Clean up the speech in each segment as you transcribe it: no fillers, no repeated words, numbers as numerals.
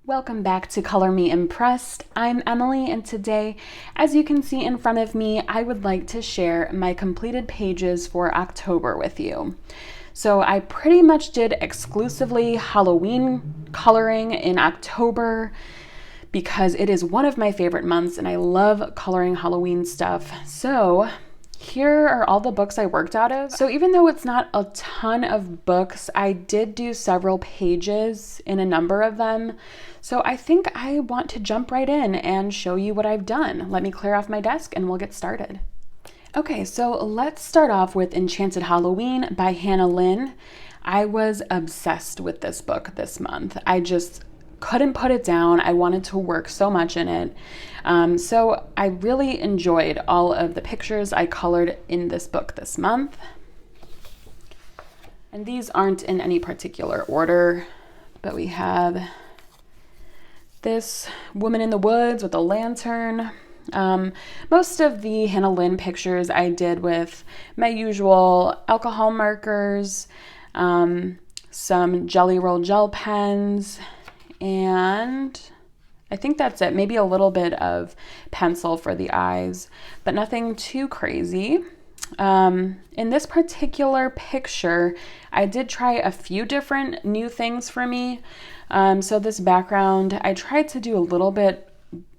Welcome back to Color Me Impressed. I'm Emily, and today, as you can see in front of me, I would like to share my completed pages for October with you. So I pretty much did exclusively Halloween coloring in October because it is one of my favorite months and I love coloring Halloween stuff. So here are all the books I worked out of. So even though it's not a ton of books, I did do several pages in a number of them. So I think I want to jump right in and show you what I've done. Let me clear off my desk and we'll get started. Okay, so let's start off with Enchanted Halloween by Lynn. I was obsessed with this book this month. I just couldn't put it down. I wanted to work so much in it. So I really enjoyed all of the pictures I colored in this book this month. And these aren't in any particular order, but we have this woman in the woods with a lantern. Most of the Hannah Lynn pictures I did with my usual alcohol markers, some Jelly Roll gel pens, and I think that's it. Maybe a little bit of pencil for the eyes, but nothing too crazy. In this particular picture, I did try a few different new things for me. So this background, I tried to do a little bit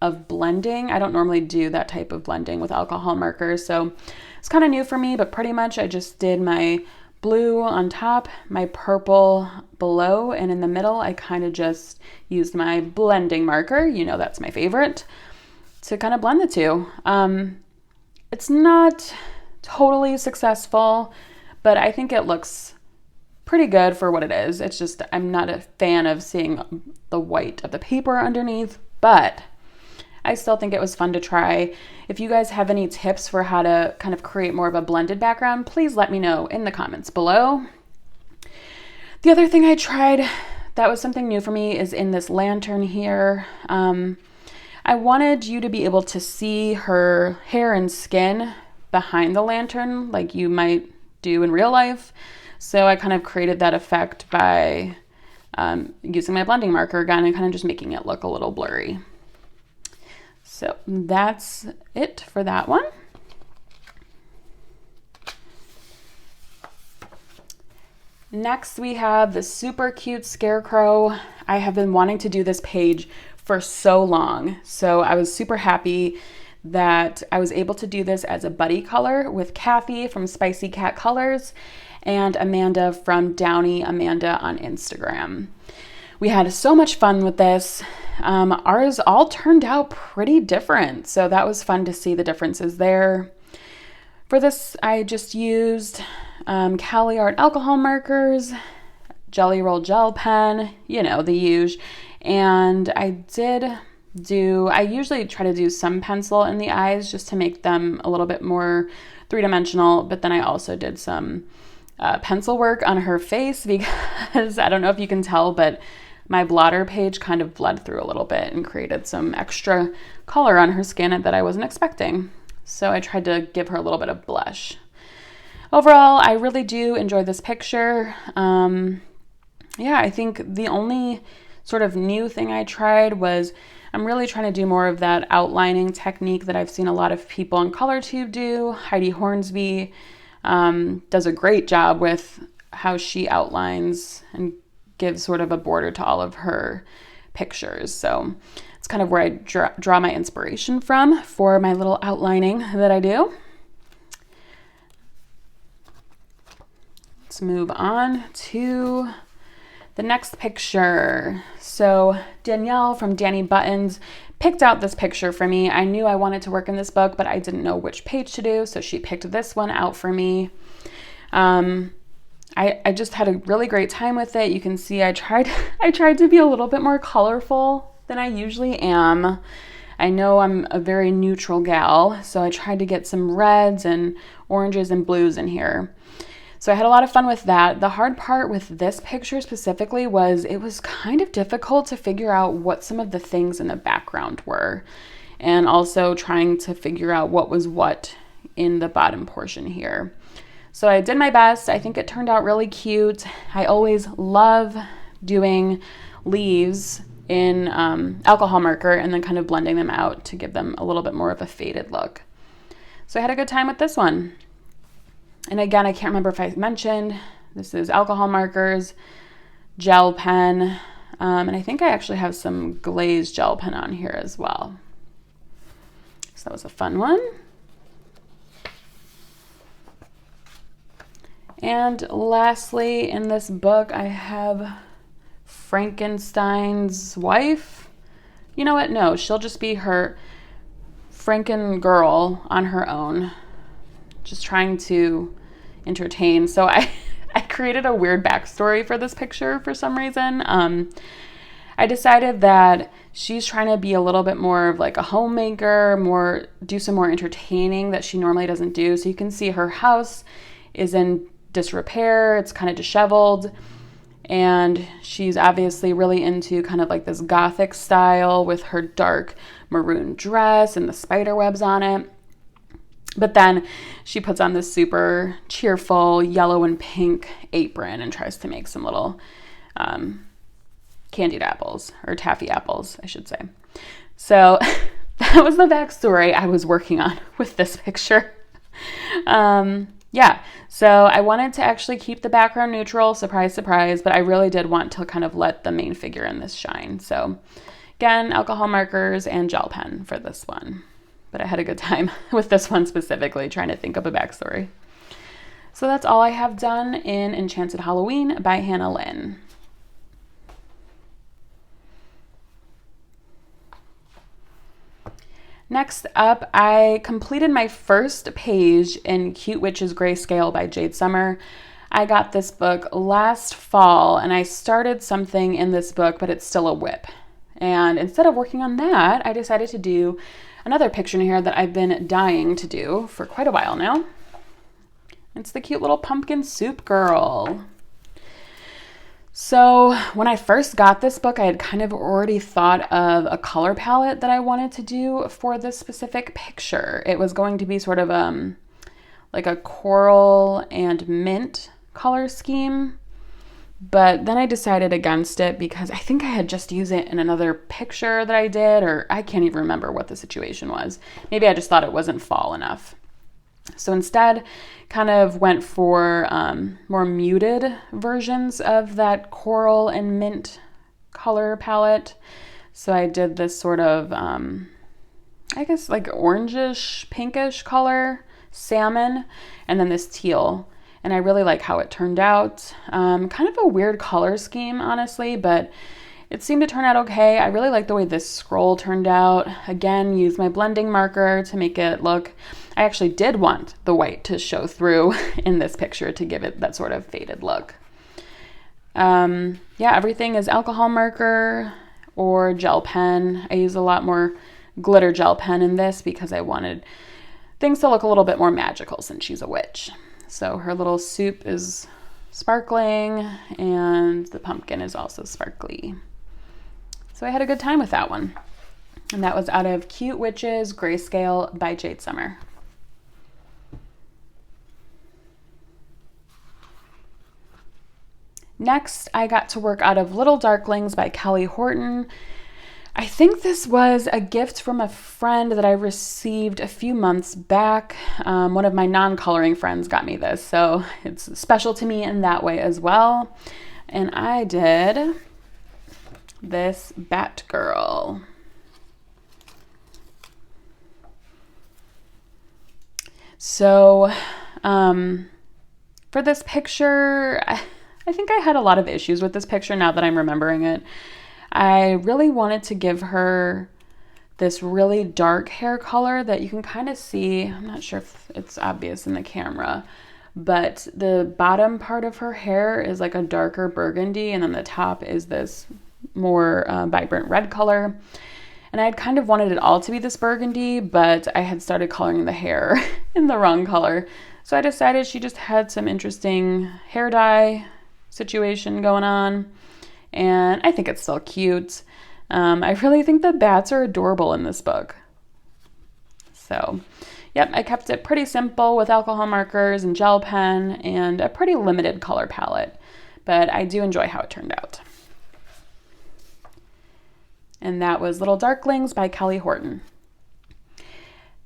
of blending. I don't normally do that type of blending with alcohol markers, so it's kind of new for me, but pretty much I just did my blue on top, my purple below, and in the middle, I kind of just used my blending marker, you know that's my favorite, to kind of blend the two. It's not totally successful, but I think it looks pretty good for what it is. It's just, I'm not a fan of seeing the white of the paper underneath, but I still think it was fun to try. If you guys have any tips for how to kind of create more of a blended background, please let me know in the comments below. The other thing I tried that was something new for me is in this lantern here. I wanted you to be able to see her hair and skin behind the lantern like you might do in real life. So I kind of created that effect by using my blending marker again and kind of just making it look a little blurry. So that's it for that one. Next we have the super cute scarecrow. I have been wanting to do this page for so long, so I was super happy that I was able to do this as a buddy color with Cathy from Spicy Cat Colors and Amanda from Downy Amanda on Instagram. We had so much fun with this. Ours all turned out pretty different, so that was fun to see the differences there. For this, I just used Cali Art alcohol markers, Jelly Roll gel pen, you know, the usual, and I usually try to do some pencil in the eyes just to make them a little bit more three-dimensional, but then I also did some pencil work on her face because I don't know if you can tell, but my blotter page kind of bled through a little bit and created some extra color on her skin that I wasn't expecting. So I tried to give her a little bit of blush. Overall, I really do enjoy this picture. Yeah, I think the only sort of new thing I tried was I'm really trying to do more of that outlining technique that I've seen a lot of people on ColorTube do. Heidi Hornsby does a great job with how she outlines and gives sort of a border to all of her pictures. So it's kind of where I draw my inspiration from for my little outlining that I do. Let's move on to the next picture. So Danielle from Danny Buttons picked out this picture for me. I knew I wanted to work in this book, but I didn't know which page to do, so she picked this one out for me. I just had a really great time with it. You can see I tried to be a little bit more colorful than I usually am. I know I'm a very neutral gal, so I tried to get some reds and oranges and blues in here. So I had a lot of fun with that. The hard part with this picture specifically was it was kind of difficult to figure out what some of the things in the background were, and also trying to figure out what was what in the bottom portion here. So I did my best. I think it turned out really cute. I always love doing leaves in alcohol marker and then kind of blending them out to give them a little bit more of a faded look. So I had a good time with this one. And again, I can't remember if I mentioned, this is alcohol markers, gel pen, and I think I actually have some glazed gel pen on here as well. So that was a fun one. And lastly, in this book, I have Frankenstein's wife. You know what? No, she'll just be her Franken girl on her own, just trying to entertain. So I created a weird backstory for this picture for some reason. I decided that she's trying to be a little bit more of like a homemaker, do some more entertaining that she normally doesn't do. So you can see her house is in disrepair. It's kind of disheveled. And she's obviously really into kind of like this gothic style with her dark maroon dress and the spider webs on it. But then she puts on this super cheerful yellow and pink apron and tries to make some little candied apples, or taffy apples, I should say. So that was the backstory I was working on with this picture. Yeah, so I wanted to actually keep the background neutral, surprise, surprise, but I really did want to kind of let the main figure in this shine. So again, alcohol markers and gel pen for this one. But I had a good time with this one specifically, trying to think of a backstory. So that's all I have done in Enchanted Halloween by Hannah Lynn. Next up, I completed my first page in Cute Witches Grayscale by Jade Summer. I got this book last fall and I started something in this book, but it's still a whip. And instead of working on that, I decided to do another picture in here that I've been dying to do for quite a while now. It's the cute little pumpkin soup girl. So when I first got this book, I had kind of already thought of a color palette that I wanted to do for this specific picture. It was going to be sort of like a coral and mint color scheme. But then I decided against it because I think I had just used it in another picture that I did, or I can't even remember what the situation was. Maybe I just thought it wasn't fall enough. So instead, kind of went for more muted versions of that coral and mint color palette. So I did this sort of, I guess like orangish, pinkish color, salmon, and then this teal. And I really like how it turned out. Kind of a weird color scheme, honestly, but it seemed to turn out okay. I really like the way this scroll turned out. Again, used my blending marker to make it look, I actually did want the white to show through in this picture to give it that sort of faded look. Yeah, everything is alcohol marker or gel pen. I use a lot more glitter gel pen in this because I wanted things to look a little bit more magical since she's a witch. So her little soup is sparkling and the pumpkin is also sparkly. So I had a good time with that one. And that was out of Cute Witches Grayscale by Jade Summer. Next, I got to work out of Little Darklings by Horton. I think this was a gift from a friend that I received a few months back. One of my non-coloring friends got me this, so it's special to me in that way as well. And I did this Batgirl. So for this picture, I think I had a lot of issues with this picture now that I'm remembering it. I really wanted to give her this really dark hair color that you can kind of see. I'm not sure if it's obvious in the camera, but the bottom part of her hair is like a darker burgundy, and then the top is this more vibrant red color. And I had kind of wanted it all to be this burgundy, but I had started coloring the hair in the wrong color. So I decided she just had some interesting hair dye situation going on. And I think it's still cute. I really think the bats are adorable in this book. So, yep, I kept it pretty simple with alcohol markers and gel pen and a pretty limited color palette. But I do enjoy how it turned out. and that was Little Darklings by Kelly Horton.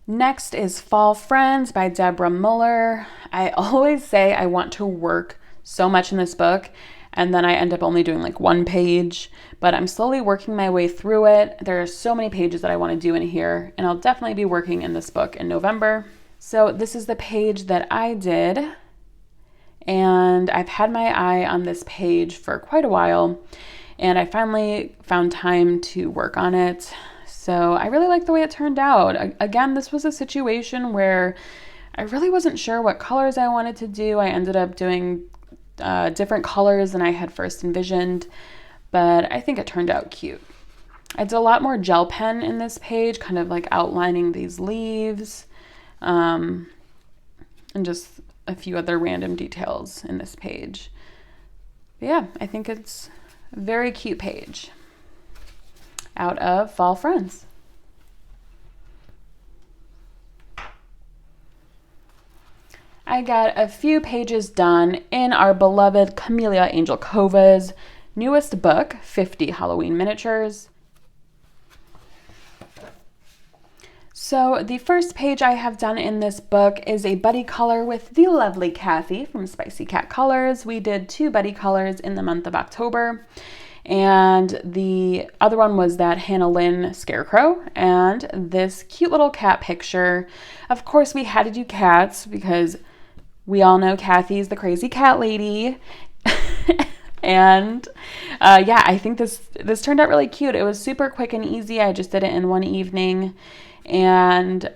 Next is Fall Friends by Deborah Muller. I always say I want to work so much in this book, and then I end up only doing like one page, but I'm slowly working my way through it. There are so many pages that I want to do in here, and I'll definitely be working in this book in November. So this is the page that I did, and I've had my eye on this page for quite a while, and I finally found time to work on it. So I really like the way it turned out. Again, this was a situation where I really wasn't sure what colors I wanted to do. I ended up doing different colors than I had first envisioned, but I think it turned out cute. I did a lot more gel pen in this page, kind of like outlining these leaves, and just a few other random details in this page. But yeah, I think it's a very cute page out of Fall Friends. I got a few pages done in our beloved Kameliya Angelkova's newest book, 50 Halloween Miniatures. So the first page I have done in this book is a buddy color with the lovely Cathy from Spicy Cat Colors. We did 2 buddy colors in the month of October, and the other one was that Lynn scarecrow and this cute little cat picture. Of course, we had to do cats because we all know Cathy's the crazy cat lady. And yeah, I think this turned out really cute. It was super quick and easy. I just did it in one evening. And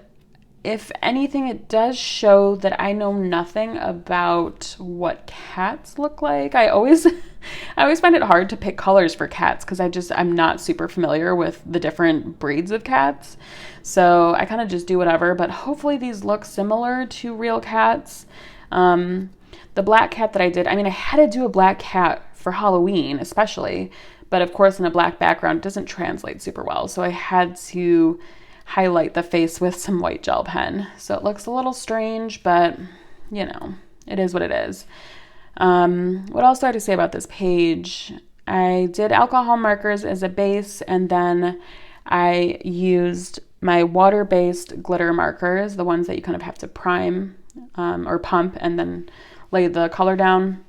if anything, it does show that I know nothing about what cats look like. I always find it hard to pick colors for cats because I'm not super familiar with the different breeds of cats. So I kind of just do whatever, but hopefully these look similar to real cats. The black cat that I did, I had to do a black cat for Halloween especially, but of course in a black background it doesn't translate super well. So I had to highlight the face with some white gel pen. So it looks a little strange, but you know, it is what it is. What else do I have to say about this page? I did alcohol markers as a base, and then I used my water-based glitter markers, the ones that you kind of have to prime or pump and then lay the color down.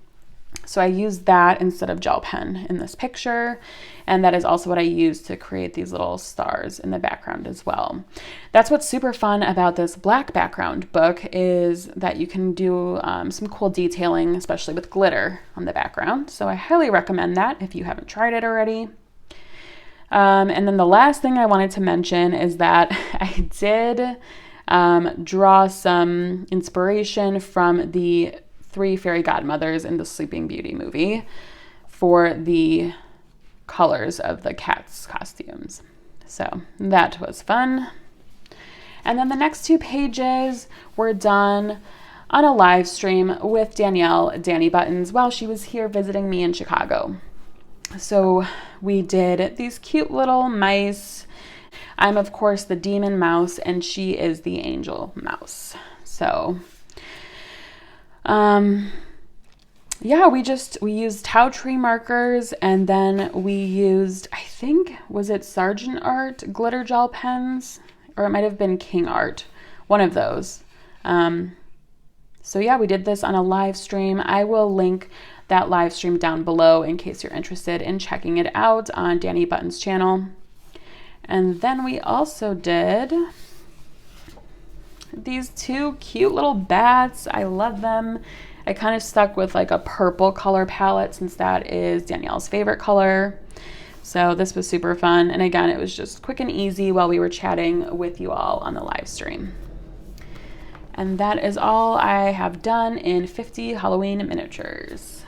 So I used that instead of gel pen in this picture, and that is also what I used to create these little stars in the background as well. That's what's super fun about this black background book, is that you can do some cool detailing, especially with glitter on the background. So I highly recommend that if you haven't tried it already. And then the last thing I wanted to mention is that I did draw some inspiration from the 3 fairy godmothers in the Sleeping Beauty movie for the colors of the cats' costumes. So that was fun. And then the next 2 pages were done on a live stream with Danielle, Danny Buttons, while she was here visiting me in Chicago. So we did these cute little mice. I'm, of course, the demon mouse, and she is the angel mouse. So, yeah, we used Tau Tree markers, and then we used, I think, was it Sargent Art glitter gel pens? Or it might have been King Art, one of those. So yeah, we did this on a live stream. I will link that live stream down below in case you're interested in checking it out on Danny Button's channel. And then we also did these 2 cute little bats. I love them. I kind of stuck with like a purple color palette since that is Danielle's favorite color. So this was super fun. And again, it was just quick and easy while we were chatting with you all on the live stream. And that is all I have done in 50 Halloween miniatures.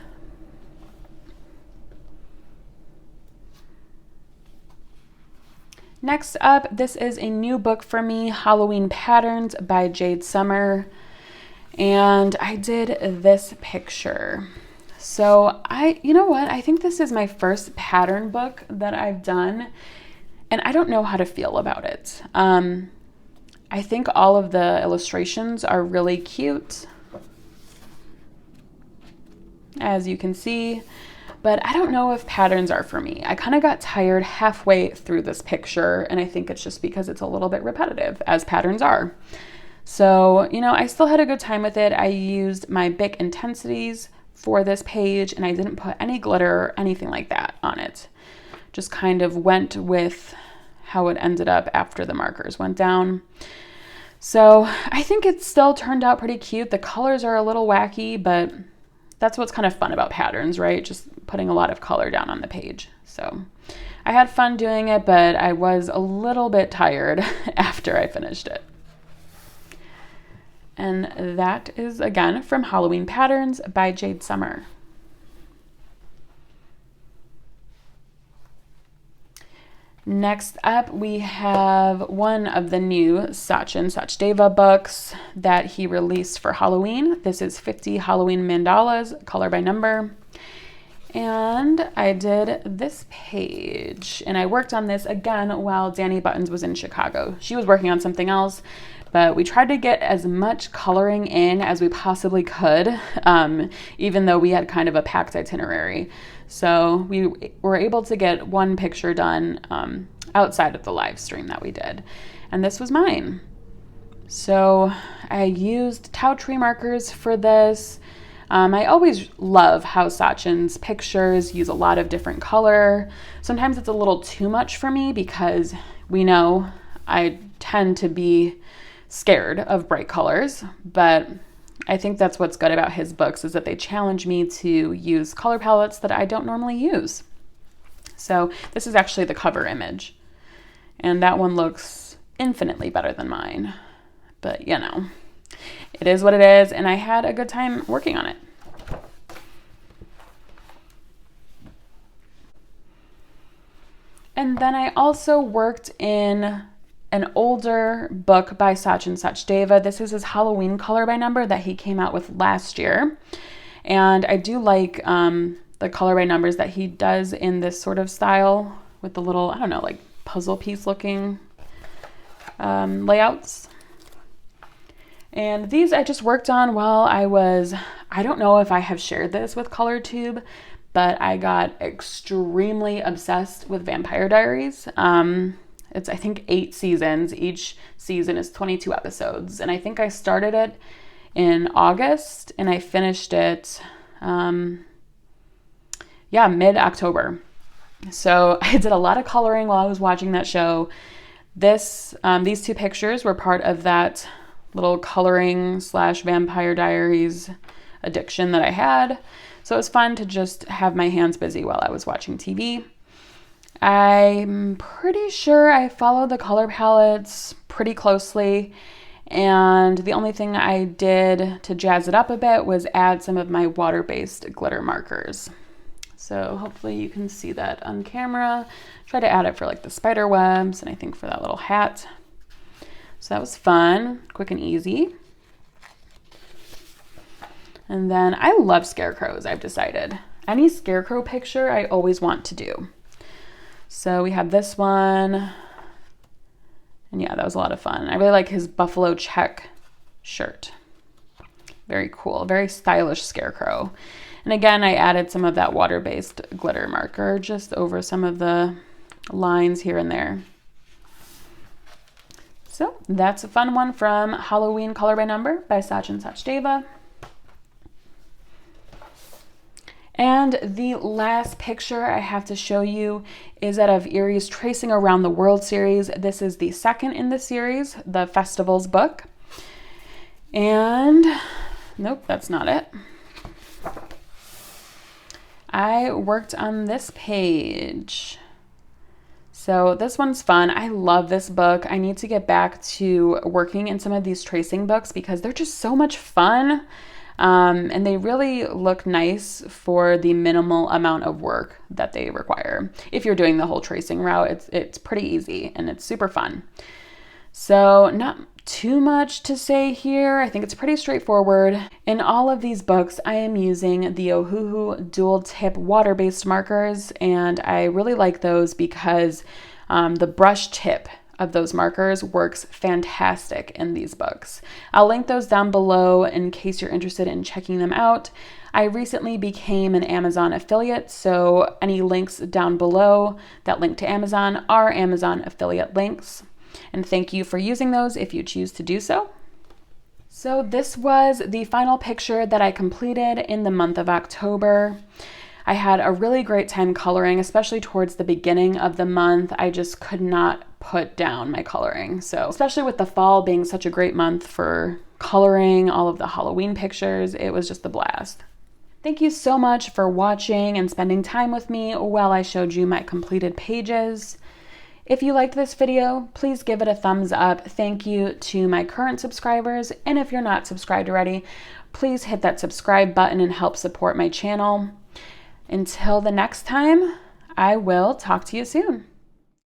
Next up, this is a new book for me, Halloween Patterns by Jade Summer. And I did this picture. So you know what? I think this is my first pattern book that I've done, and I don't know how to feel about it. I think all of the illustrations are really cute, as you can see, but I don't know if patterns are for me. I kind of got tired halfway through this picture, and I think it's just because it's a little bit repetitive, as patterns are. So, you know, I still had a good time with it. I used my Bic intensities for this page, and I didn't put any glitter or anything like that on it. Just kind of went with how it ended up after the markers went down. So I think it still turned out pretty cute. The colors are a little wacky, but that's what's kind of fun about patterns, right? Just putting a lot of color down on the page. So I had fun doing it, but I was a little bit tired after I finished it. And that is, again, from Halloween Patterns by Jade Summer. Next up, we have one of the new Sachdeva books that he released for Halloween. This is 50 Halloween Mandalas, color by number. And I did this page, and I worked on this again while Danny Buttons was in Chicago. She was working on something else, but we tried to get as much coloring in as we possibly could, even though we had kind of a packed itinerary. So we were able to get one picture done outside of the live stream that we did. And this was mine. So I used Tau Tree markers for this. I always love how Sachin's pictures use a lot of different color. Sometimes it's a little too much for me because we know I tend to be scared of bright colors, but I think that's what's good about his books, is that they challenge me to use color palettes that I don't normally use. So this is actually the cover image, and that one looks infinitely better than mine, but you know, it is what it is, and I had a good time working on it. And then I also worked in an older book by Sachdeva. This is his Halloween color by number that he came out with last year. And I do like the color by numbers that he does in this sort of style with the little, I don't know, like puzzle piece looking layouts. And these I just worked on while I don't know if I have shared this with ColorTube, but I got extremely obsessed with Vampire Diaries. It's, I think, 8 seasons. Each season is 22 episodes. And I think I started it in August and I finished it, mid-October. So I did a lot of coloring while I was watching that show. These 2 pictures were part of that little coloring / Vampire Diaries addiction that I had. So it was fun to just have my hands busy while I was watching TV. I'm pretty sure I followed the color palettes pretty closely, and the only thing I did to jazz it up a bit was add some of my water-based glitter markers. So hopefully you can see that on camera. Try to add it for like the spider webs, and I think for that little hat. So that was fun, quick and easy. And then I love scarecrows, I've decided. Any scarecrow picture I always want to do. So we have this one, and yeah, that was a lot of fun. I really like his buffalo check shirt. Very cool, very stylish scarecrow. And again, I added some of that water-based glitter marker just over some of the lines here and there. So that's a fun one from Halloween Color by Number by Sachdeva. And the last picture I have to show you is that of Eriy's Tracing Around the World series. This is the second in the series, the Festivals book. And nope, that's not it. I worked on this page. So this one's fun. I love this book. I need to get back to working in some of these tracing books because they're just so much fun. And they really look nice for the minimal amount of work that they require. If you're doing the whole tracing route, it's pretty easy and it's super fun. So not too much to say here. I think it's pretty straightforward. In all of these books, I am using the Ohuhu dual tip water-based markers, and I really like those because the brush tip of those markers works fantastic in these books. I'll link those down below in case you're interested in checking them out. I recently became an Amazon affiliate, so any links down below that link to Amazon are Amazon affiliate links. And thank you for using those if you choose to do so. So this was the final picture that I completed in the month of October. I had a really great time coloring, especially towards the beginning of the month. I just could not put down my coloring. So especially with the fall being such a great month for coloring all of the Halloween pictures, it was just a blast. Thank you so much for watching and spending time with me while I showed you my completed pages. If you liked this video, please give it a thumbs up. Thank you to my current subscribers. And if you're not subscribed already, please hit that subscribe button and help support my channel. Until the next time, I will talk to you soon.